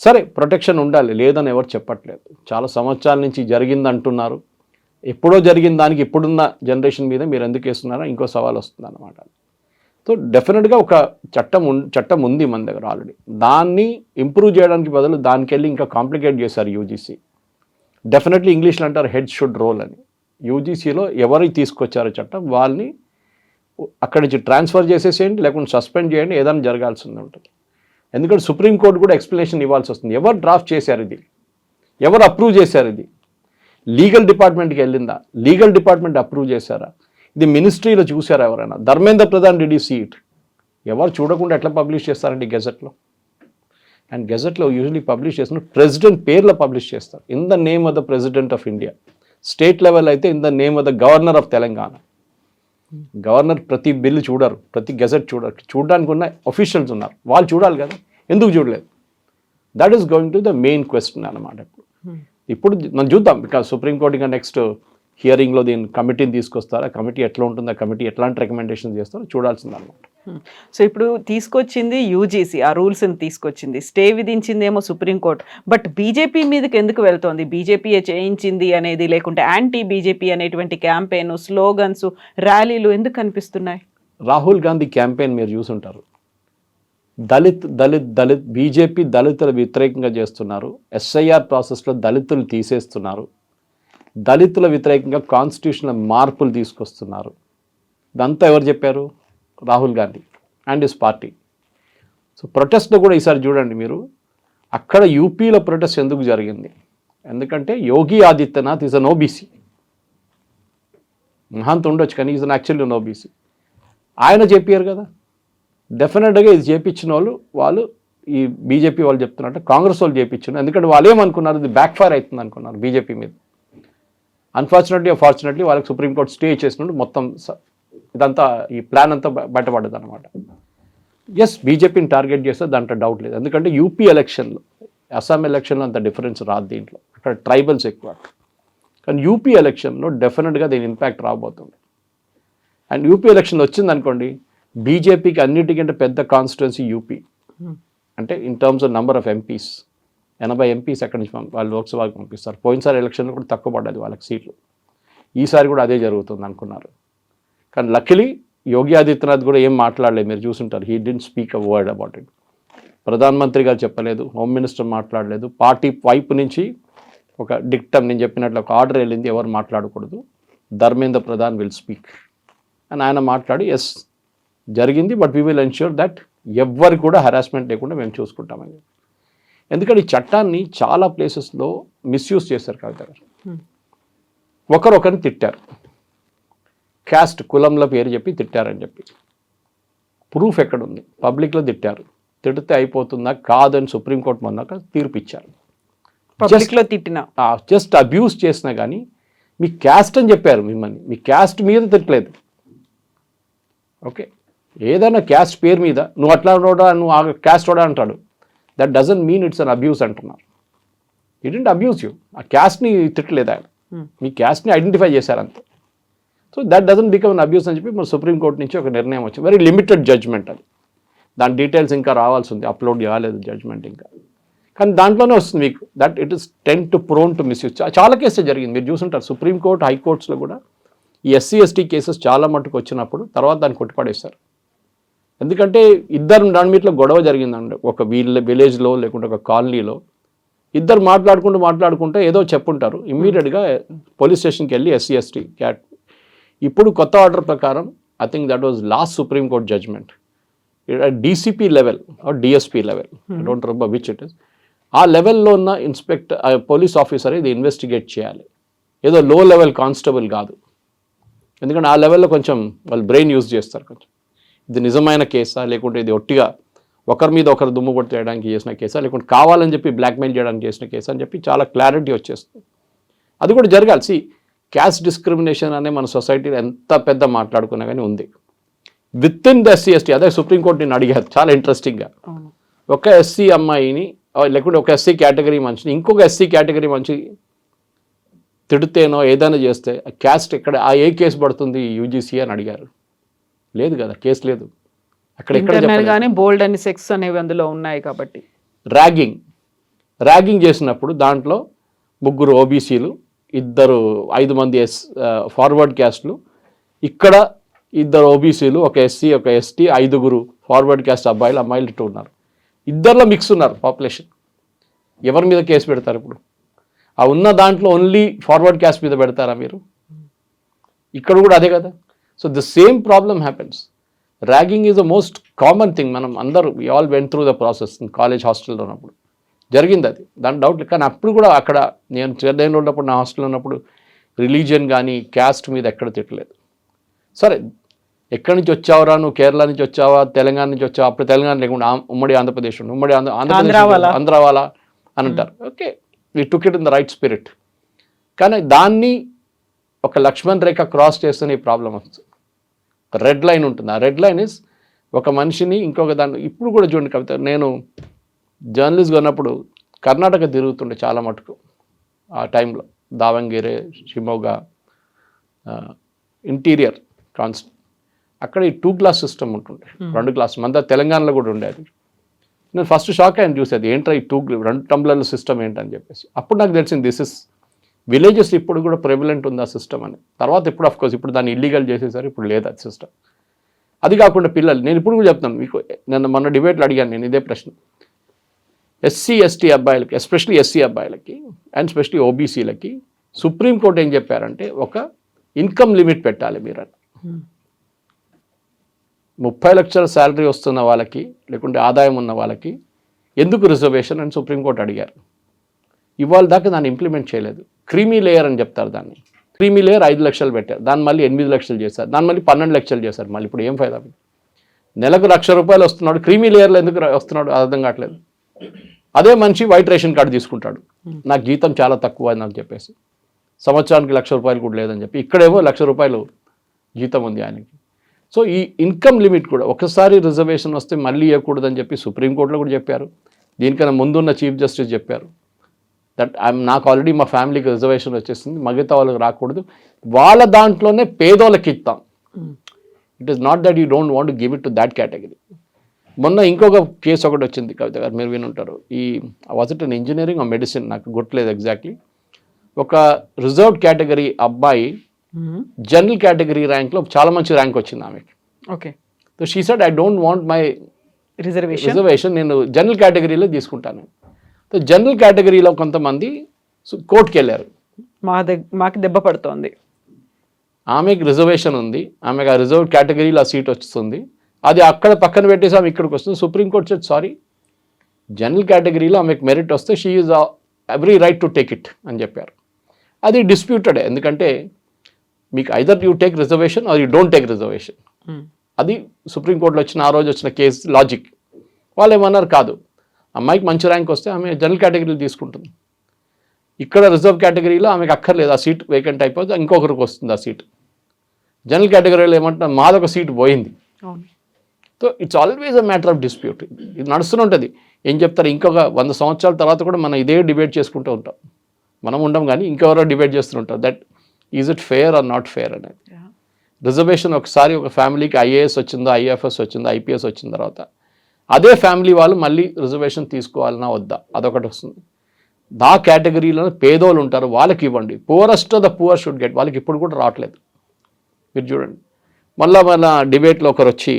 సరే, ప్రొటెక్షన్ ఉండాలి, లేదని ఎవరు చెప్పట్లేదు. చాలా సంవత్సరాల నుంచి జరిగింది అంటున్నారు. ఎప్పుడో జరిగిన దానికి ఇప్పుడున్న జనరేషన్ మీద మీరు ఎందుకు వేస్తున్నారో ఇంకో సవాల్ వస్తుంది అన్నమాట. సో డెఫినెట్గా ఒక చట్టం ఉంది మన దగ్గర ఆల్రెడీ. దాన్ని ఇంప్రూవ్ చేయడానికి బదులు దానికి వెళ్ళి ఇంకా కాంప్లికేట్ చేశారు యూజీసీ. డెఫినెట్లీ ఇంగ్లీష్లో అంటారు హెడ్ షుడ్ రోల్ అని. యూజీసీలో ఎవరికి తీసుకొచ్చారో చట్టం వాళ్ళని అక్కడి నుంచి ట్రాన్స్ఫర్ చేసేసేయండి, లేకుంటే సస్పెండ్ చేయండి, ఏదైనా జరగాల్సి ఉంటుంది. ఎందుకంటే సుప్రీంకోర్టు కూడా ఎక్స్ప్లెనేషన్ ఇవ్వాల్సి వస్తుంది. ఎవరు డ్రాఫ్ట్ చేశారు ఇది, ఎవరు అప్రూవ్ చేశారు ఇది, లీగల్ డిపార్ట్మెంట్కి వెళ్ళిందా, లీగల్ డిపార్ట్మెంట్ అప్రూవ్ చేశారా, ఇది మినిస్ట్రీలో చూసారా ఎవరైనా? Dharmendra Pradhan did you see it? ఎవరు చూడకుండా ఎట్లా పబ్లిష్ చేస్తారండి గెజెట్లో? అండ్ గెజెట్లో యూజువలీ పబ్లిష్ చేసిన ప్రెసిడెంట్ పేర్లో పబ్లిష్ చేస్తారు, in the name of the president of India. State level అయితే in the name of the governor of Telangana. Governor ప్రతి బిల్లు చూడరు, ప్రతి గెజెట్ చూడరు. చూడడానికి ఉన్న అఫీషియల్స్ ఉన్నారు, వాళ్ళు చూడాలి కదా, ఎందుకు చూడలేదు? That is going to the main question అన్నమాట. ఇప్పుడు మనం చూద్దాం, బికాజ్ సుప్రీంకోర్టు ఇంకా నెక్స్ట్ హియరింగ్లో దీని కమిటీని తీసుకొస్తారు. ఆ కమిటీ ఎట్లా ఉంటుంది, ఆ కమిటీ ఎట్లాంటి రికమెండేషన్స్ చేస్తారో చూడాల్సింది అనమాట. సో ఇప్పుడు తీసుకొచ్చింది యూజీసీ, ఆ రూల్స్ని తీసుకొచ్చింది, స్టే విధించిందేమో సుప్రీంకోర్టు. బట్ బీజేపీ మీదకి ఎందుకు వెళ్తోంది? బీజేపీయే చేయించింది అనేది, లేకుంటే యాంటీ బీజేపీ అనేటువంటి క్యాంపెయిన్, స్లోగన్స్, ర్యాలీలు ఎందుకు కనిపిస్తున్నాయి? రాహుల్ గాంధీ క్యాంపెయిన్ మీరు చూసుంటారు. దళిత్ దళిత్ దళిత్, బీజేపీ దళితుల వ్యతిరేకంగా చేస్తున్నారు. ఎస్ఐఆర్ ప్రాసెస్లో దళితులు తీసేస్తున్నారు. దళితుల వ్యతిరేకంగా కాన్స్టిట్యూషనల్ మార్పులు తీసుకొస్తున్నారు. ఇదంతా ఎవరు చెప్పారు? Rahul Gandhi and his party. So ప్రొటెస్ట్లో కూడా ఈసారి చూడండి మీరు, అక్కడ యూపీలో ప్రొటెస్ట్ ఎందుకు జరిగింది? ఎందుకంటే Yogi Adityanath is an OBC. మహాంత ఉండొచ్చు కానీ is an actually an OBC. ఆయన చెప్పారు కదా. డెఫినెట్గా ఇది చేపించిన వాళ్ళు ఈ బీజేపీ వాళ్ళు చెప్తున్నట్టు కాంగ్రెస్ వాళ్ళు చేపించారు. ఎందుకంటే వాళ్ళు ఏమనుకున్నారు, ఇది బ్యాక్ ఫైర్ అవుతుంది అనుకున్నారు బీజేపీ మీద. అన్ఫార్చునేట్లీ ఫార్చునేట్లీ వాళ్ళకి సుప్రీంకోర్టు స్టే చేసినట్టు మొత్తం ఇదంతా ఈ ప్లాన్ అంతా బయటపడ్డది అనమాట. ఎస్, బీజేపీని టార్గెట్ చేస్తే దాంట్లో డౌట్ లేదు. ఎందుకంటే యూపీ ఎలక్షన్లో, అస్సాం ఎలక్షన్లో అంత డిఫరెన్స్ రాదు దీంట్లో, అక్కడ ట్రైబల్స్ ఎక్కువ. కానీ యూపీ ఎలక్షన్లో డెఫినెట్గా దీని ఇంపాక్ట్ రాబోతుంది. అండ్ యూపీ ఎలక్షన్ వచ్చింది అనుకోండి, బీజేపీకి అన్నిటికంటే పెద్ద కాన్స్టిట్యున్సీ యూపీ. అంటే in terms of number of MPs, 80 MPs అక్కడి నుంచి వాళ్ళు లోక్సభకి పంపిస్తారు. పోయినసారి ఎలక్షన్లో కూడా తక్కువ పడ్డది వాళ్ళకి సీట్లు. ఈసారి కూడా అదే జరుగుతుంది అనుకున్నారు. కానీ లక్కీలీ యోగి ఆదిత్యనాథ్ కూడా ఏం మాట్లాడలేదు, మీరు చూసుంటారు. He didn't speak a word about it. ప్రధానమంత్రి గారు చెప్పలేదు, హోమ్ మినిస్టర్ మాట్లాడలేదు. పార్టీ వైపు నుంచి ఒక డిక్టమ్, నేను చెప్పినట్లు ఒక ఆర్డర్ వెళ్ళింది, ఎవరు మాట్లాడకూడదు, ధర్మేంద్ర ప్రధాన్ విల్ స్పీక్ అని ఆయన మాట్లాడి, ఎస్ జరిగింది, but we will ensure that ఎవ్వరు కూడా హరాస్మెంట్ లేకుండా మేము చూసుకుంటామని. ఎందుకంటే ఈ చట్టాన్ని చాలా ప్లేసెస్లో మిస్యూజ్ చేశారు కవిత గారు. ఒకరిని తిట్టారు, క్యాస్ట్ కులంలో పేరు చెప్పి తిట్టారని చెప్పి ప్రూఫ్ ఎక్కడుంది? పబ్లిక్లో తిట్టారు. తిడితే అయిపోతుందా కాదని సుప్రీంకోర్టు మొన్నాక తీర్పు ఇచ్చారు. పబ్లిక్లో తిట్టినా, జస్ట్ అబ్యూస్ చేసినా కానీ మీ క్యాస్ట్ అని చెప్పారు మిమ్మల్ని, మీ క్యాస్ట్ మీద తిట్టలేదు. ఓకే, ఏదైనా క్యాస్ట్ పేరు మీద నువ్వు అట్లా రోడా, నువ్వు ఆ క్యాస్ట్ రోడా అంటాడు, that doesn't mean it's an abuse అంటున్నారు. It didn't abuse you. ఆ క్యాస్ట్ని తిట్టలేదు ఆయన, మీ క్యాస్ట్ని ఐడెంటిఫై చేశారు అంతే. So that doesn't become an abuse అని చెప్పి మన సుప్రీంకోర్టు నుంచి ఒక నిర్ణయం వచ్చింది. వెరీ లిమిటెడ్ జడ్జ్మెంట్ అది. దాని డీటెయిల్స్ ఇంకా రావాల్సి ఉంది, అప్లోడ్ కాలేదు జడ్జ్మెంట్ ఇంకా. కానీ దాంట్లోనే వస్తుంది మీకు that it is ten to prone to misuse. చాలా కేసెస్ జరిగింది, మీరు చూసుంటారు. సుప్రీంకోర్టు, హైకోర్ట్స్లో కూడా ఈ ఎస్సీ ఎస్టీ కేసెస్ చాలా మట్టుకు వచ్చినప్పుడు తర్వాత దాన్ని కొట్టిపడేశారు. ఎందుకంటే ఇద్దరు దాని మీట్లో గొడవ జరిగిందండి, ఒక విలేజ్లో లేకుంటే ఒక కాలనీలో. ఇద్దరు మాట్లాడుకుంటే ఏదో చెప్పుంటారు, ఇమ్మీడియట్గా పోలీస్ స్టేషన్కి వెళ్ళి ఎస్సీ ఎస్టీ క్యాట్. ఇప్పుడు కొత్త ఆర్డర్ ప్రకారం I think that was last supreme court judgment, DCP level or DSP level, I don't remember which it is. ఆ లెవెల్లో ఉన్న పోలీస్ ఆఫీసర్ ఇది ఇన్వెస్టిగేట్ చేయాలి, ఏదో లో లెవెల్ కానిస్టేబుల్ కాదు. ఎందుకంటే ఆ లెవెల్లో కొంచెం వాళ్ళు బ్రెయిన్ యూజ్ చేస్తారు. కొంచెం ఇది నిజమైన కేసా, లేకుంటే ఇది ఒట్టిగా ఒకరి మీద ఒకరు దుమ్ము కొట్టి చేయడానికి చేసిన కేసా, లేకుంటే కావాలని చెప్పి బ్లాక్మెయిల్ చేయడానికి చేసిన కేసా అని చెప్పి చాలా క్లారిటీ వచ్చేస్తుంది. అది కూడా జరగాలి. క్యాస్ట్ డిస్క్రిమినేషన్ అనే మన సొసైటీలో ఎంత పెద్ద మాట్లాడుకున్నా కానీ ఉంది with in the SC ST. అదే సుప్రీంకోర్టు నేను అడిగారు చాలా ఇంట్రెస్టింగ్గా. ఒక ఎస్సీ అమ్మాయిని లేకుంటే ఒక ఎస్సీ కేటగిరీ మనిషిని ఇంకొక ఎస్సీ కేటగిరీ మనిషి తిడితేనో ఏదైనా చేస్తే క్యాస్ట్ ఎక్కడ ఏ కేసు పడుతుంది యూజీసీ అని అడిగారు. లేదు కదా, కేసు లేదు అక్కడ. కానీ బోల్డ్ అని సెక్స్ అనేవి అందులో ఉన్నాయి కాబట్టి. ర్యాగింగ్ చేసినప్పుడు దాంట్లో 3 ఓబీసీలు, 5 మంది ఫార్వర్డ్ క్యాస్ట్లు, ఇక్కడ 2 ఓబీసీలు, ఒక ఎస్సీ ఒక ఎస్టీ, 5 ఫార్వర్డ్ క్యాస్ట్ అమ్మాయిలు ఇటు ఉన్నారు. ఇద్దరిలో మిక్స్ ఉన్నారు పాపులేషన్. ఎవరి మీద కేసు పెడతారు ఇప్పుడు? ఆ ఉన్న దాంట్లో ఓన్లీ ఫార్వర్డ్ క్యాస్ట్ మీద పెడతారా మీరు? ఇక్కడ కూడా అదే కదా. So the same problem happens. Ragging is the most common thing. మనం అందరూ we all went through the process. College హాస్టల్లో ఉన్నప్పుడు జరిగింది అది, దాని డౌట్ లేదు. కానీ అప్పుడు కూడా అక్కడ నేను చెన్నైలో ఉన్నప్పుడు, నా హాస్టల్లో ఉన్నప్పుడు రిలీజియన్ కానీ క్యాస్ట్ మీద ఎక్కడ తిట్టలేదు. సరే, ఎక్కడి నుంచి వచ్చావురా నువ్వు, కేరళ నుంచి వచ్చావా, తెలంగాణ నుంచి వచ్చావా? అప్పుడు తెలంగాణ లేకుండా ఉమ్మడి ఆంధ్రప్రదేశ్, ఆంధ్ర వాళ్ళ అని అంటారు. Okay, we took it in the right spirit. కానీ దాన్ని ఒక లక్ష్మణ్ రేఖ క్రాస్ చేస్తేనే ఈ ప్రాబ్లం వస్తుంది. రెడ్ లైన్ ఉంటుంది. ఆ రెడ్ లైన్ ఇస్ ఒక మనిషిని ఇంకొక దాన్ని. ఇప్పుడు కూడా చూడండి కవిత, నేను జర్నలిస్ట్గా ఉన్నప్పుడు కర్ణాటక తిరుగుతుండే చాలా మటుకు. ఆ టైంలో దావంగిరే, షిమోగా, ఇంటీరియర్ కాన్స్ట్, అక్కడ ఈ 2 క్లాస్ సిస్టమ్ ఉంటుండే, 2 క్లాస్. మన తెలంగాణలో కూడా ఉండేది. నేను ఫస్ట్ షాక్ అయ్యాను చూసేది, ఏంట్రా ఈ 2 టంబ్లర్ల సిస్టమ్ ఏంటని చెప్పేసి. అప్పుడు నాకు తెలిసింది దిస్ ఇస్ విలేజెస్ ఇప్పుడు కూడా ప్రెవిలెంట్ ఉంది ఆ సిస్టమ్ అని. తర్వాత ఇప్పుడు అఫ్కోర్స్ ఇప్పుడు దాన్ని ఇల్లీగల్ చేసేసారు, ఇప్పుడు లేదు అది సిస్టమ్. అది కాకుండా పిల్లలు, నేను ఇప్పుడు కూడా చెప్తాను మీకు, నేను మొన్న డిబేట్లో అడిగాను నేను ఇదే ప్రశ్న. ఎస్సీ ఎస్టీ అబ్బాయిలకి, ఎస్పెషలీ ఎస్సీ అబ్బాయిలకి అండ్ స్పెషలీ ఓబీసీలకి సుప్రీంకోర్టు ఏం చెప్పారంటే ఒక ఇన్కమ్ లిమిట్ పెట్టాలి మీరు అని. 30 లక్షల శాలరీ వస్తున్న వాళ్ళకి లేకుంటే ఆదాయం ఉన్న వాళ్ళకి ఎందుకు రిజర్వేషన్ అని సుప్రీంకోర్టు అడిగారు. ఇవాళ దాకా దాన్ని ఇంప్లిమెంట్ చేయలేదు. క్రీమీ లేయర్ అని చెప్తారు దాన్ని. క్రీమీ లేయర్ 5 లక్షలు పెట్టారు, దాన్ని మళ్ళీ 8 లక్షలు చేశారు, దాన్ని మళ్ళీ 12 లక్షలు చేశారు. మళ్ళీ ఇప్పుడు ఏం ఫైదా? నెలకు ₹1,00,000 వస్తున్నాడు, క్రీమీ లేయర్లో ఎందుకు వస్తున్నాడు అర్థం కావట్లేదు. అదే మనిషి వైట్ రేషన్ కార్డు తీసుకుంటాడు, నాకు జీతం చాలా తక్కువ అని అని చెప్పేసి, సంవత్సరానికి ₹1,00,000 కూడా లేదని చెప్పి, ఇక్కడేమో ₹1,00,000 జీతం ఉంది ఆయనకి. సో ఈ ఇన్కమ్ లిమిట్ కూడా ఒకసారి రిజర్వేషన్ వస్తే మళ్ళీ ఇవ్వకూడదని చెప్పి సుప్రీంకోర్టులో కూడా చెప్పారు. దీనికన్నా ముందున్న చీఫ్ జస్టిస్ చెప్పారు దట్ నాకు ఆల్రెడీ మా ఫ్యామిలీకి రిజర్వేషన్ వచ్చేసింది, మిగతా వాళ్ళకి రాకూడదు, వాళ్ళ దాంట్లోనే పేదోళ్ళకి ఇస్తాం. It is not that you don't want give it to that category. మొన్న ఇంకొక కేసు ఒకటి వచ్చింది కవిత గారు, మీరు వినుంటారు. ఈ వాజ్ ఇట్ అన్ ఇంజనీరింగ్ ఆ మెడిసిన్, నాకు గుర్తులేదు ఎగ్జాక్ట్లీ. ఒక రిజర్వ్డ్ కేటగిరీ అబ్బాయి జనరల్ కేటగిరీ ర్యాంక్లో చాలా మంచి ర్యాంక్ వచ్చింది ఆమెకి. Okay, so she said I don't want my reservation, నేను జనరల్ కేటగిరీలో తీసుకుంటాను. సో జనరల్ కేటగిరీలో కొంతమంది కోర్టుకి వెళ్ళారు, మాకు దెబ్బ పడుతోంది, ఆమెకి రిజర్వేషన్ ఉంది, ఆమెకు ఆ రిజర్వ్ కేటగిరీలో ఆ సీట్ వస్తుంది, అది అక్కడ పక్కన పెట్టేసి ఆమె ఇక్కడికి వస్తుంది. సుప్రీంకోర్టు సెడ్ సారీ, జనరల్ కేటగిరీలో ఆమెకు మెరిట్ వస్తే she is every right to take it అని చెప్పారు. అది డిస్ప్యూటెడ్, ఎందుకంటే మీకు either you take reservation or you don't take reservation. అది సుప్రీంకోర్టులో వచ్చిన ఆ రోజు వచ్చిన కేసు లాజిక్. వాళ్ళు ఏమన్నారు, కాదు, అమ్మాయికి మంచి ర్యాంక్ వస్తే ఆమె జనరల్ కేటగిరీలో తీసుకుంటుంది, ఇక్కడ రిజర్వ్ కేటగిరీలో ఆమెకు అక్కర్లేదు, ఆ సీట్ వేకెంట్ అయిపోతే ఇంకొకరికి వస్తుంది ఆ సీట్. జనరల్ కేటగిరీలో ఏమంటున్నారు, మాదొక సీట్ పోయింది. So it's always a matter of dispute. ఇది నడుస్తూనే ఉంటుంది. ఏం చెప్తారు, ఇంకొక 100 సంవత్సరాల తర్వాత కూడా మనం ఇదే డిబేట్ చేసుకుంటూ ఉంటాం. మనం ఉండం కానీ ఇంకెవరో డిబేట్ చేస్తుంటాం, that is it fair or not fair అనేది. రిజర్వేషన్ ఒకసారి ఒక ఫ్యామిలీకి ఐఏఎస్ వచ్చిందో, ఐఎఫ్ఎస్ వచ్చిందో, ఐపీఎస్ వచ్చిన తర్వాత అదే ఫ్యామిలీ వాళ్ళు మళ్ళీ రిజర్వేషన్ తీసుకోవాలన్నా వద్దా, అదొకటి వస్తుంది. నా కేటగిరీలో పేదోళ్ళు ఉంటారు, వాళ్ళకి ఇవ్వండి. Poorest of the poor should get, వాళ్ళకి ఇప్పుడు కూడా రావట్లేదు. మీరు చూడండి, మళ్ళీ మన డిబేట్లో ఒకరు వచ్చి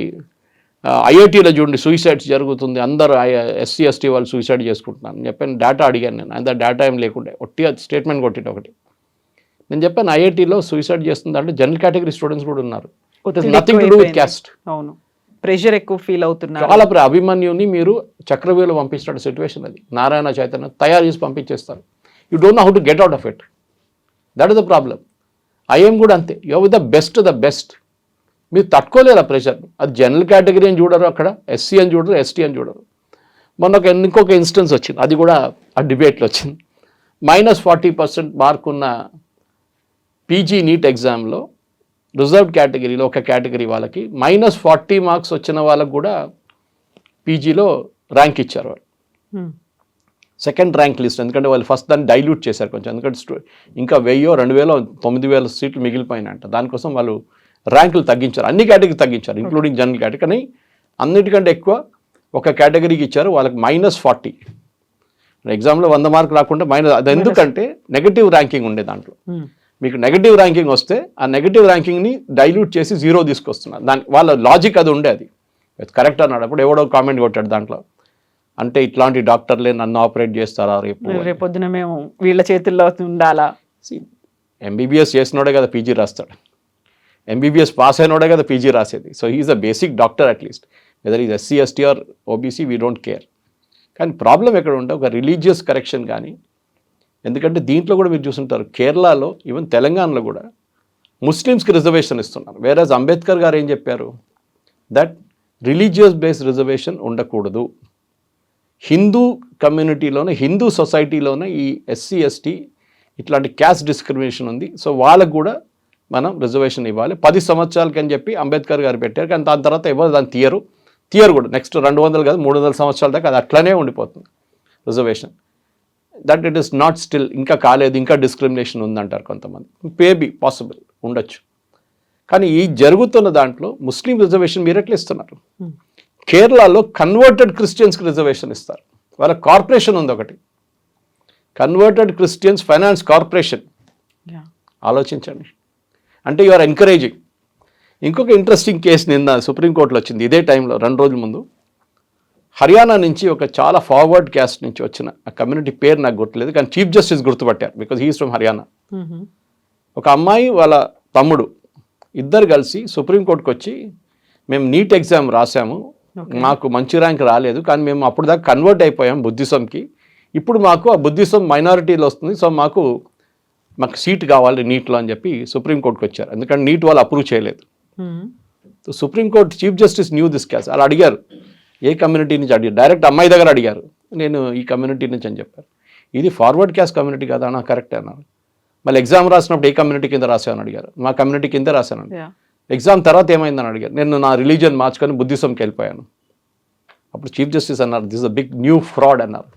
ఐఐటీలో చూడండి సూసైడ్స్ జరుగుతుంది, అందరూ ఎస్సీ ఎస్టీ వాళ్ళు సూసైడ్ చేసుకుంటున్నారు. నేను చెప్పాను, డేటా అడిగాను నేను, అంత డేటా ఏం లేకుండే, ఒట్టి స్టేట్మెంట్ కొట్టిన ఒకటి. నేను చెప్పాను ఐఐటీలో సూసైడ్ చేస్తుంది అంటే జనరల్ కేటగిరీ స్టూడెంట్స్ కూడా ఉన్నారు. Nothing to do with caste. అవును, ప్రెషర్ ఎక్కువ ఫీల్ అవుతున్నారు. చాలా అభిమన్యుని మీరు చక్రవ్యూహలో పంపించిన సిచ్యువేషన్ అది. నారాయణ చైతన్య తయారు చేసి పంపించేస్తారు. You don't know how to get out of it. That is the problem. I'm కూడా అంతే, యూ విత్ ద బెస్ట్. మీరు తట్టుకోలేరు ఆ ప్రెషర్. అది జనరల్ కేటగిరీ అని చూడరు, అక్కడ ఎస్సీ అని చూడరు, ఎస్టీ అని చూడరు. మొన్న ఇంకొక ఇన్స్టెన్స్ వచ్చింది, అది కూడా ఆ డిబేట్లో వచ్చింది. -40% మార్క్ ఉన్న పీజీ నీట్ ఎగ్జామ్లో రిజర్వ్ కేటగిరీలో ఒక కేటగిరీ వాళ్ళకి -40 మార్క్స్ వచ్చిన వాళ్ళకు కూడా పీజీలో ర్యాంక్ ఇచ్చారు వాళ్ళు. సెకండ్ ర్యాంక్ లిస్ట్, ఎందుకంటే వాళ్ళు ఫస్ట్ దాన్ని డైల్యూట్ చేశారు కొంచెం, ఎందుకంటే ఇంకా 1000, 2000, 9000 సీట్లు మిగిలిపోయినాయంట. దానికోసం వాళ్ళు ర్యాంకులు తగ్గించారు, అన్ని కేటగిరీ తగ్గించారు, ఇంక్లూడింగ్ జనరల్ కేటగిరీ. కానీ అన్నిటికంటే ఎక్కువ ఒక కేటగిరీకి ఇచ్చారు, వాళ్ళకి -40. ఎగ్జామ్లో 100 మార్కులు రాకుండా అది ఎందుకంటే నెగటివ్ ర్యాంకింగ్ ఉండే దాంట్లో. మీకు నెగటివ్ ర్యాంకింగ్ వస్తే ఆ నెగటివ్ ర్యాంకింగ్ని డైల్యూట్ చేసి 0 తీసుకొస్తున్నారు. దాని వాళ్ళ లాజిక్ అది ఉండే, అది కరెక్ట్ అన్నాడు. అప్పుడు ఎవడో కామెంట్ కొట్టాడు దాంట్లో, అంటే ఇట్లాంటి డాక్టర్లే నన్ను ఆపరేట్ చేస్తారా రేపొద్దున మేము వీళ్ళ చేతుల్లో ఉండాలా? ఎంబీబీఎస్ చేసినోడే కదా పీజీ రాస్తాడు, ఎంబీబీఎస్ పాస్ అయినోడే కదా పీజీ రాసేది. So he's a basic doctor at least, whether is SC ST or OBC we don't care. కానీ ప్రాబ్లం ఎక్కడ ఉంటే ఒక రిలీజియస్ కరెక్షన్ కానీ, ఎందుకంటే దీంట్లో కూడా మీరు చూసుంటారు కేరళలో, ఈవెన్ తెలంగాణలో కూడా ముస్లిమ్స్కి రిజర్వేషన్ ఇస్తున్నారు. వేరేజ్ అంబేద్కర్ గారు ఏం చెప్పారు, దట్ రిలీజియస్ బేస్డ్ రిజర్వేషన్ ఉండకూడదు. హిందూ కమ్యూనిటీలోనే, హిందూ సొసైటీలోనే ఈ ఎస్సీ ఎస్టీ ఇట్లాంటి క్యాస్ట్ డిస్క్రిమినేషన్ ఉంది. సో వాళ్ళకు కూడా మనం రిజర్వేషన్ ఇవ్వాలి 10 సంవత్సరాలకి అని చెప్పి అంబేద్కర్ గారు పెట్టారు. కానీ దాని తర్వాత ఎవరు దాన్ని తీయరు కూడా. నెక్స్ట్ 200 కాదు 300 సంవత్సరాల దాకా అది అట్లనే ఉండిపోతుంది reservation. That it is not still, ఇంకా కాలేదు, ఇంకా డిస్క్రిమినేషన్ ఉందంటారు కొంతమంది. మేబీ పాసిబుల్ ఉండొచ్చు. కానీ ఈ జరుగుతున్న దాంట్లో ముస్లిం రిజర్వేషన్ మీరు ఎట్లా ఇస్తున్నారు? కేరళలో కన్వర్టెడ్ క్రిస్టియన్స్కి రిజర్వేషన్ ఇస్తారు. వాళ్ళ కార్పొరేషన్ ఉంది ఒకటి, కన్వర్టెడ్ క్రిస్టియన్స్ ఫైనాన్స్ కార్పొరేషన్. ఆలోచించండి, అంటే యు ఆర్ ఎంకరేజింగ్. ఇంకొక ఇంట్రెస్టింగ్ కేసు నిన్న సుప్రీంకోర్టులో వచ్చింది ఇదే టైంలో, 2 రోజుల ముందు. హర్యానా నుంచి ఒక చాలా ఫార్వర్డ్ క్యాస్ట్ నుంచి వచ్చిన ఆ కమ్యూనిటీ పేరు నాకు గుర్తులేదు, కానీ చీఫ్ జస్టిస్ గుర్తుపట్టారు, బికాజ్ హీఈస్ ఫ్రమ్ హర్యానా. ఒక అమ్మాయి వాళ్ళ తమ్ముడు ఇద్దరు కలిసి సుప్రీంకోర్టుకు వచ్చి, మేము నీట్ ఎగ్జామ్ రాసాము, మాకు మంచి ర్యాంక్ రాలేదు, కానీ మేము అప్పుడు దాకా కన్వర్ట్ అయిపోయాం బుద్ధిజంకి, ఇప్పుడు మాకు ఆ బుద్ధిజం మైనారిటీలో వస్తుంది, సో మాకు సీట్ కావాలి నీట్లో అని చెప్పి సుప్రీంకోర్టుకు వచ్చారు. ఎందుకంటే నీట్ వాళ్ళు అప్రూవ్ చేయలేదు. So supreme court chief justice new this case. అలా అడిగారు, ఏ కమ్యూనిటీ నుంచి అడిగారు, డైరెక్ట్ అమ్మాయి దగ్గర అడిగారు, నేను ఈ కమ్యూనిటీ నుంచి అని చెప్పారు. ఇది ఫార్వర్డ్ క్యాస్ట్ కమ్యూనిటీ కదా అన్న, కరెక్ట్ అన్నారు. మళ్ళీ ఎగ్జామ్ రాసినప్పుడు ఏ కమ్యూనిటీ కింద రాసామని అడిగారు, మా కమ్యూనిటీ కింద రాశానండి. ఎగ్జామ్ తర్వాత ఏమైందని అడిగారు, నేను నా రిలీజియన్ మార్చుకొని బుద్ధిజంకి వెళ్ళిపోయాను. అప్పుడు చీఫ్ జస్టిస్ అన్నారు, this a big new fraud అన్నారు.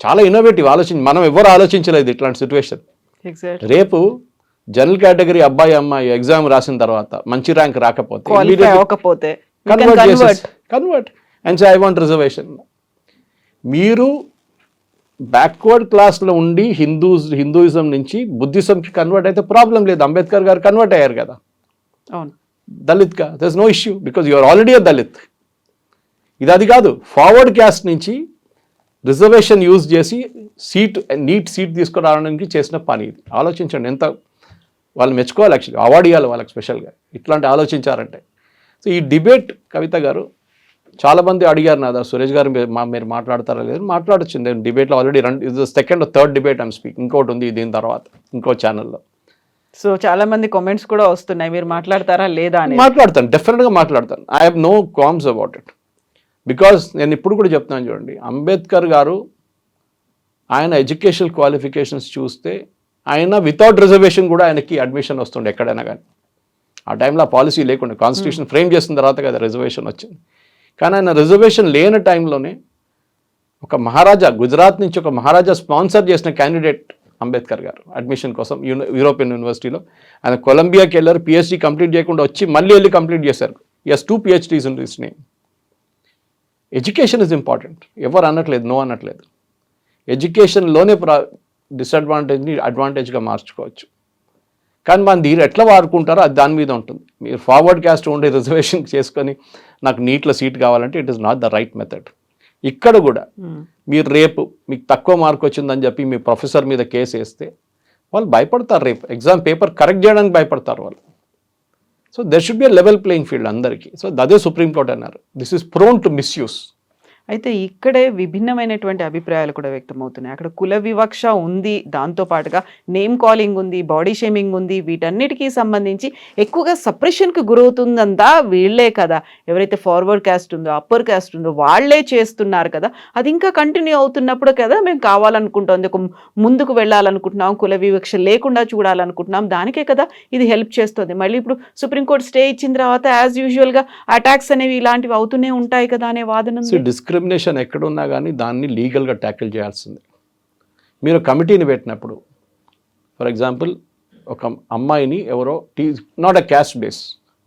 చాలా ఇన్నోవేటివ్ ఆలోచించి, మనం ఎవరు ఆలోచించలేదు ఇట్లాంటి సిచ్యువేషన్. రేపు జనరల్ కేటగిరీ అబ్బాయి అమ్మాయి ఎగ్జామ్ రాసిన తర్వాత మంచి ర్యాంక్ రాకపోతే convert and say I want reservation. మీరు బ్యాక్వర్డ్ క్లాస్లో ఉండి హిందూయిజం నుంచి బుద్ధిజంకి కన్వర్ట్ అయితే ప్రాబ్లం లేదు. అంబేద్కర్ గారు కన్వర్ట్ అయ్యారు కదా, అవును, దళిత్గా, there is no issue because you are already a Dalit. ఇది అది కాదు, ఫార్వర్డ్ క్యాస్ట్ నుంచి రిజర్వేషన్ యూజ్ చేసి నీట్ సీట్ తీసుకురావడానికి చేసిన పని ఇది. ఆలోచించండి, ఎంత వాళ్ళు మెచ్చుకోవాలి, యాక్చువల్లీ అవార్డు ఇవ్వాలి వాళ్ళకి స్పెషల్గా ఇట్లాంటి ఆలోచించారంటే. సో ఈ డిబేట్ కవిత గారు చాలామంది అడిగారు నాదా, సురేష్ గారు మీరు మాట్లాడతారా లేదు, మాట్లాడచ్చు. నేను డిబేట్లో ఆల్రెడీ ఇది second third debate I'm speak, ఇంకోటి ఉంది దీని తర్వాత ఇంకో ఛానల్లో. సో చాలా మంది కామెంట్స్ కూడా వస్తున్నాయి, మీరు మాట్లాడతారా లేదా అని. మాట్లాడతాను, డెఫినెట్గా మాట్లాడతాను. I have no qualms about it. Because నేను ఇప్పుడు కూడా చెప్తున్నాను చూడండి, అంబేద్కర్ గారు ఆయన ఎడ్యుకేషనల్ క్వాలిఫికేషన్స్ చూస్తే ఆయన వితౌట్ రిజర్వేషన్ కూడా ఆయనకి అడ్మిషన్ వస్తుండే ఎక్కడైనా కానీ. ఆ టైంలో ఆ పాలసీ లేకుండా కాన్స్టిట్యూషన్ ఫ్రేమ్ చేసిన తర్వాత కదా రిజర్వేషన్ వచ్చింది. కానీ ఆయన రిజర్వేషన్ లేని టైంలోనే ఒక మహారాజా, గుజరాత్ నుంచి ఒక మహారాజా స్పాన్సర్ చేసిన క్యాండిడేట్ అంబేద్కర్ గారు అడ్మిషన్ కోసం యూరోపియన్ యూనివర్సిటీలో. ఆయన కొలంబియాకి వెళ్ళారు, పిహెచ్డీ కంప్లీట్ చేయకుండా వచ్చి మళ్ళీ వెళ్ళి కంప్లీట్ చేశారు. Yes 2 PhDs in his name. Education is important, ఎవరు అనట్లేదు, నో అనట్లేదు. ఎడ్యుకేషన్లోనే డిసడ్వాంటేజ్ని అడ్వాంటేజ్గా మార్చుకోవచ్చు. కానీ మన దీన్ని ఎట్లా వాడుకుంటారో అది దాని మీద ఉంటుంది. మీరు ఫార్వర్డ్ క్యాస్ట్ ఉండే రిజర్వేషన్ చేసుకొని నాకు నీట్లో సీట్ కావాలంటే it is not the right method. ఇక్కడ కూడా మీరు రేపు మీకు తక్కువ మార్క్ వచ్చిందని చెప్పి మీ ప్రొఫెసర్ మీద కేసు వేస్తే వాళ్ళు భయపడతారు, రేపు ఎగ్జామ్ పేపర్ కరెక్ట్ చేయడానికి భయపడతారు వాళ్ళు. So there should be a level playing field అందరికీ. సో అదే సుప్రీంకోర్టు అన్నారు, this is prone to misuse. అయితే ఇక్కడే విభిన్నమైనటువంటి అభిప్రాయాలు కూడా వ్యక్తమవుతున్నాయి. అక్కడ కుల వివక్ష ఉంది, దాంతోపాటుగా నేమ్ కాలింగ్ ఉంది, బాడీ షేమింగ్ ఉంది. వీటన్నిటికీ సంబంధించి ఎక్కువగా సప్రెషన్కి గురవుతుందంతా వీళ్ళే కదా, ఎవరైతే ఫార్వర్డ్ క్యాస్ట్ ఉందో అప్పర్ క్యాస్ట్ ఉందో వాళ్ళే చేస్తున్నారు కదా. అది ఇంకా కంటిన్యూ అవుతున్నప్పుడు కదా మేము కావాలనుకుంటాం, ఒక ముందుకు వెళ్ళాలనుకుంటున్నాం, కుల వివక్ష లేకుండా చూడాలనుకుంటున్నాం, దానికే కదా ఇది హెల్ప్ చేస్తుంది. మళ్ళీ ఇప్పుడు సుప్రీంకోర్టు స్టే ఇచ్చిన తర్వాత యాజ్ యూజువల్గా అటాక్స్ అనేవి ఇలాంటివి అవుతూనే ఉంటాయి కదా అనే వాదన ఉంది. డిస్క్రిమినేషన్ ఎక్కడున్నా కానీ దాన్ని లీగల్గా ట్యాకిల్ చేయాల్సిందే. మీరు కమిటీని పెట్టినప్పుడు ఫర్ ఎగ్జాంపుల్ ఒక అమ్మాయిని ఎవరో నాట్ ఎ క్యాస్ట్ బేస్,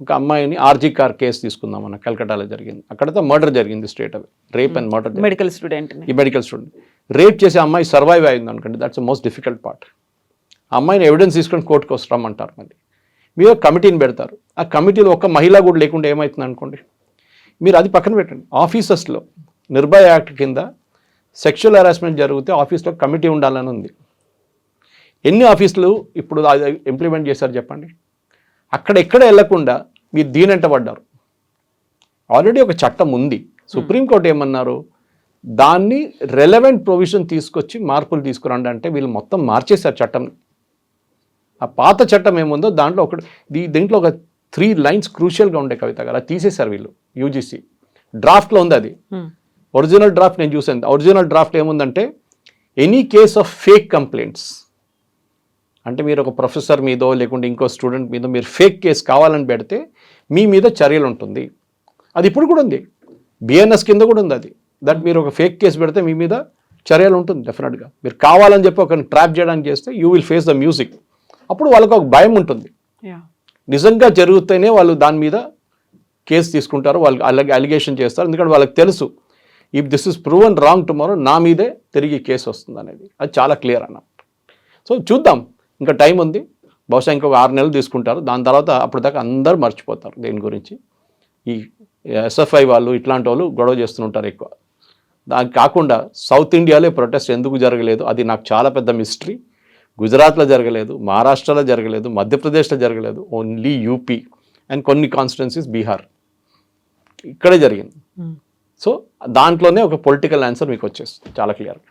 ఒక అమ్మాయిని ఆర్జీ కార్ కేసు తీసుకుందాం, మన కలకట్టాలో జరిగింది. అక్కడతో మర్డర్ జరిగింది straight away, rape and murder. Medical student, ఈ మెడికల్ స్టూడెంట్ రేప్ చేసే అమ్మాయి సర్వైవ్ అయింది అనుకోండి, that's the most difficult part. ఆ అమ్మాయిని ఎవిడెన్స్ తీసుకొని కోర్టుకు వస్తామంటారు. మళ్ళీ మీరు కమిటీని పెడతారు, ఆ కమిటీలో ఒక మహిళ కూడా లేకుండా ఏమవుతుంది అనుకోండి, మీరు అది పక్కన పెట్టండి. ఆఫీసెస్లో నిర్భయ యాక్ట్ కింద సెక్షువల్ హెరాస్మెంట్ జరిగితే ఆఫీస్లో కమిటీ ఉండాలని ఉంది. ఎన్ని ఆఫీసులు ఇప్పుడు ఇంప్లిమెంట్ చేశారు చెప్పండి? అక్కడ ఎక్కడ వెళ్లకుండా మీరు దీనంట పడ్డారు. ఆల్రెడీ ఒక చట్టం ఉంది, సుప్రీంకోర్టు ఏమన్నారు, దాన్ని రెలవెంట్ ప్రొవిజన్ తీసుకొచ్చి మార్పులు తీసుకురండి అంటే వీళ్ళు మొత్తం మార్చేశారు చట్టం. ఆ పాత చట్టం ఏముందో దాంట్లో దీంట్లో ఒక 3 లైన్స్ క్రూషియల్గా ఉండే కవిత గారు, అది తీసేశారు వీళ్ళు. యూజీసీ డ్రాఫ్ట్లో ఉంది అది, ఒరిజినల్ డ్రాఫ్ట్ నేను చూసాను. ఒరిజినల్ డ్రాఫ్ట్ ఏముందంటే any case of fake complaints, అంటే మీరు ఒక ప్రొఫెసర్ మీదో లేకుంటే ఇంకో స్టూడెంట్ మీదో మీరు ఫేక్ కేసు కావాలని పెడితే మీ మీద చర్యలు ఉంటుంది. అది ఇప్పుడు కూడా ఉంది, బిఎన్ఎస్ కింద కూడా ఉంది అది. దట్ మీరు ఒక ఫేక్ కేసు పెడితే మీ మీద చర్యలు ఉంటుంది డెఫినెట్గా. మీరు కావాలని చెప్పి ఒకరిని ట్రాప్ చేయడానికి చేస్తే you will face the music. అప్పుడు వాళ్ళకు ఒక భయం ఉంటుంది, నిజంగా జరుగుతూనే వాళ్ళు దాని మీద కేసు తీసుకుంటారు, వాళ్ళకి అలిగేషన్ చేస్తారు. ఎందుకంటే వాళ్ళకి తెలుసు if this is proven wrong tomorrow నా మీదే తిరిగి కేసు వస్తుంది అనేది, అది చాలా క్లియర్ అన్న. సో చూద్దాం, ఇంకా టైం ఉంది, బహుశా ఇంకొక 6 నెలలు తీసుకుంటారు. దాని తర్వాత అప్పుడు దాకా అందరూ మర్చిపోతారు దేని గురించి. ఈ ఎస్ఎఫ్ఐ వాళ్ళు ఇట్లాంటి వాళ్ళు గొడవ చేస్తుంటారు ఎక్కువ. దానికి కాకుండా సౌత్ ఇండియాలో ప్రొటెస్ట్ ఎందుకు జరగలేదు అది నాకు చాలా పెద్ద మిస్టరీ. గుజరాత్లో జరగలేదు, మహారాష్ట్రలో జరగలేదు, మధ్యప్రదేశ్లో జరగలేదు, ఓన్లీ యూపీ అండ్ కొన్ని కాన్స్టిట్యున్సీస్ బీహార్, ఇక్కడే జరిగింది. సో దాంట్లోనే ఒక పొలిటికల్ ఆన్సర్ మీకు వచ్చేస్తుంది చాలా క్లియర్గా.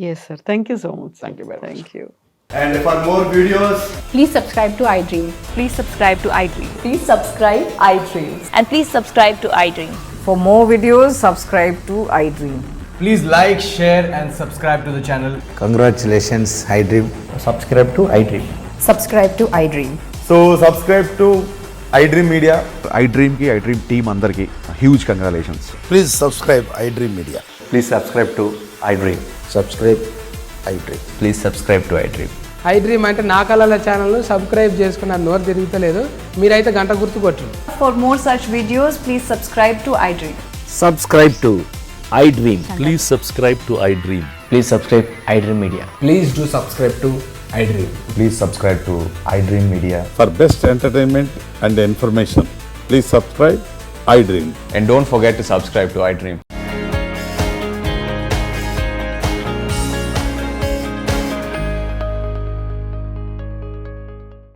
Yes sir, thank you so much. Thank you very much. Thank you. And for more videos, Please subscribe to iDream. Please subscribe to iDream. Please subscribe iDream. And please subscribe to iDream. For more videos, subscribe to iDream. please like, share and subscribe to the channel. Congratulations, iDream. Subscribe to iDream. Subscribe to iDream. So subscribe to iDream Media. iDream ki iDream team andarki huge congratulations. Please subscribe iDream Media. Please subscribe to iDream. Subscribe iDream. Please subscribe to iDream. iDream అంటే నా కళల channel subscribe చేసుకున్న నోరు తిరుగుతలేదు, మీరైతే గంట గుర్తు కొట్టండి. For more such videos, please subscribe to iDream. Subscribe to iDream. Please subscribe to iDream. Please subscribe iDream Media. Please do subscribe to iDream. Please subscribe to iDream Media. For best entertainment and information, please subscribe iDream. And don't forget to subscribe to iDream.